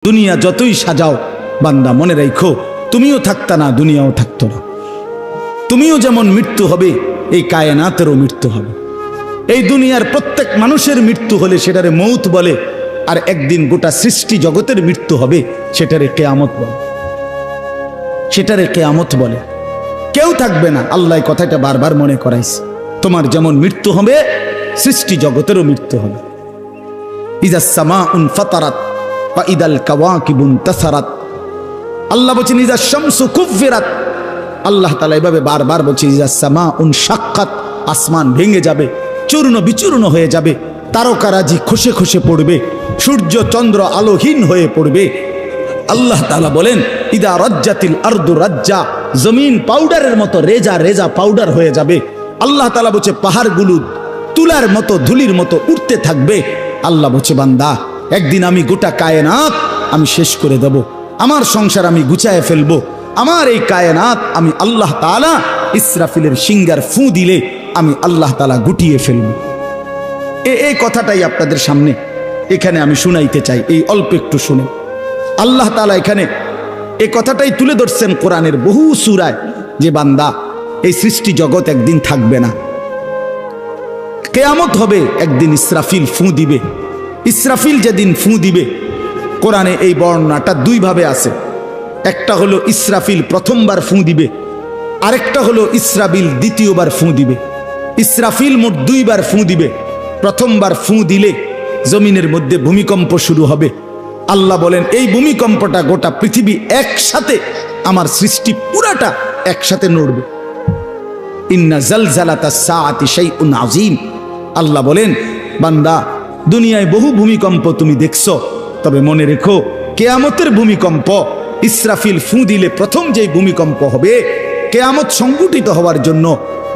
দুনিয়া যতই সাজাও বান্দা মনে রাখো তুমিও থাকতা না, দুনিয়াও থাকতো না। তুমিও যেমন মৃত্যু হবে এই কায়নাতেরও মৃত্যু হবে। এই দুনিয়ার প্রত্যেক মানুষের মৃত্যু হলে সেটারে মৌত বলে, আর একদিন গোটা সৃষ্টি জগতের মৃত্যু হবে সেটারে কিয়ামত বলে। সেটারে কিয়ামত বলে। কেউ থাকবে না, আল্লাহ কথাটা বারবার মনে করাইছে। তোমার যেমন মৃত্যু হবে সৃষ্টি জগতেরও মৃত্যু হবে। ইজাস সামাউন ফাতারাত ওয়া ইদাল কাওয়াকিবুন তাসারাত। আল্লাহ বলেছেন ইজাস শামসু কুফিরাত। আল্লাহ তাআলা এভাবে বারবার বলছে ইজাস সামাউন শাক্কাত, আসমান ভেঙে যাবে, চূর্ণ বিচূর্ণ হয়ে যাবে, তারকারাজি খসে খসে পড়বে, সূর্য চন্দ্র আলোহীন হয়ে পড়বে। আল্লাহ তাআলা বলেন ইদা রাজ্জাতিল আরদু রাজ্জা, জমিন পাউডারের মতো রেজা রেজা পাউডার হয়ে যাবে। আল্লাহ তাআলা বলছে পাহাড়গুলো তুলার মতো ধুলির মতো উঠতে থাকবে। আল্লাহ বলছে বান্দা একদিন আমি গোটা কায়নাত আমি শেষ করে দেব, আমার সংসার আমি গুছায় ফেলবো, আমার এই কায়নাত আমি আল্লাহ তাআলা ইসরাফিলের সিঙ্গার ফু দিলে আমি আল্লাহ তাআলা গুটিয়ে ফেলবো। এই কথাটাই আপনাদের সামনে এখানে আমি শুনাইতে চাই, এই অল্প একটু শুনে। আল্লাহ তাআলা এখানে এই কথাটাই তুলে ধরছেন কোরআনের বহু সূরায় যে বান্দা এই সৃষ্টি জগৎ একদিন থাকবে না, কিয়ামত হবে, একদিন ইসরাফিল ফু দিবে। ইসরাফিল যেদিন ফু দিবে, কোরআনে এই বর্ণনাটা দুই ভাবে আছে। একটা হলো ইসরাফিল প্রথমবার ফু দিবে, আরেকটা হলো ইসরাফিল দ্বিতীয়বার ফু দিবে। ইসরাফিল মোট দুইবার ফু দিবে। প্রথমবার ফু দিলে জমিনের মধ্যে ভূমিকম্প শুরু হবে। আল্লাহ বলেন এই ভূমিকম্পটা গোটা পৃথিবী একসাথে, আমার সৃষ্টি পুরাটা একসাথে নড়বে। ইন্না জালজালাতাস সাআতি শাইউন আযীম। আল্লাহ বলেন বান্দা দুনিয়ায় বহু ভূমিকম্প তুমি দেখছো, তবে মনে রেখো কিয়ামতের ভূমিকম্প, ইসরাফিল ফু দিলে প্রথম যে ভূমিকম্প হবে, কিয়ামত সংঘটিত হওয়ার জন্য,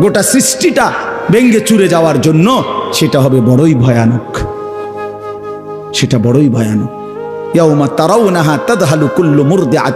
গোটা সৃষ্টিটা ভেঙে চুরে যাওয়ার জন্য, সেটা হবে বড়ই ভয়ানক। সেটা বড়ই ভয়ানক। ইয়াউমা তারাউনাহা তাযহালু কুল্লু মুরদিআত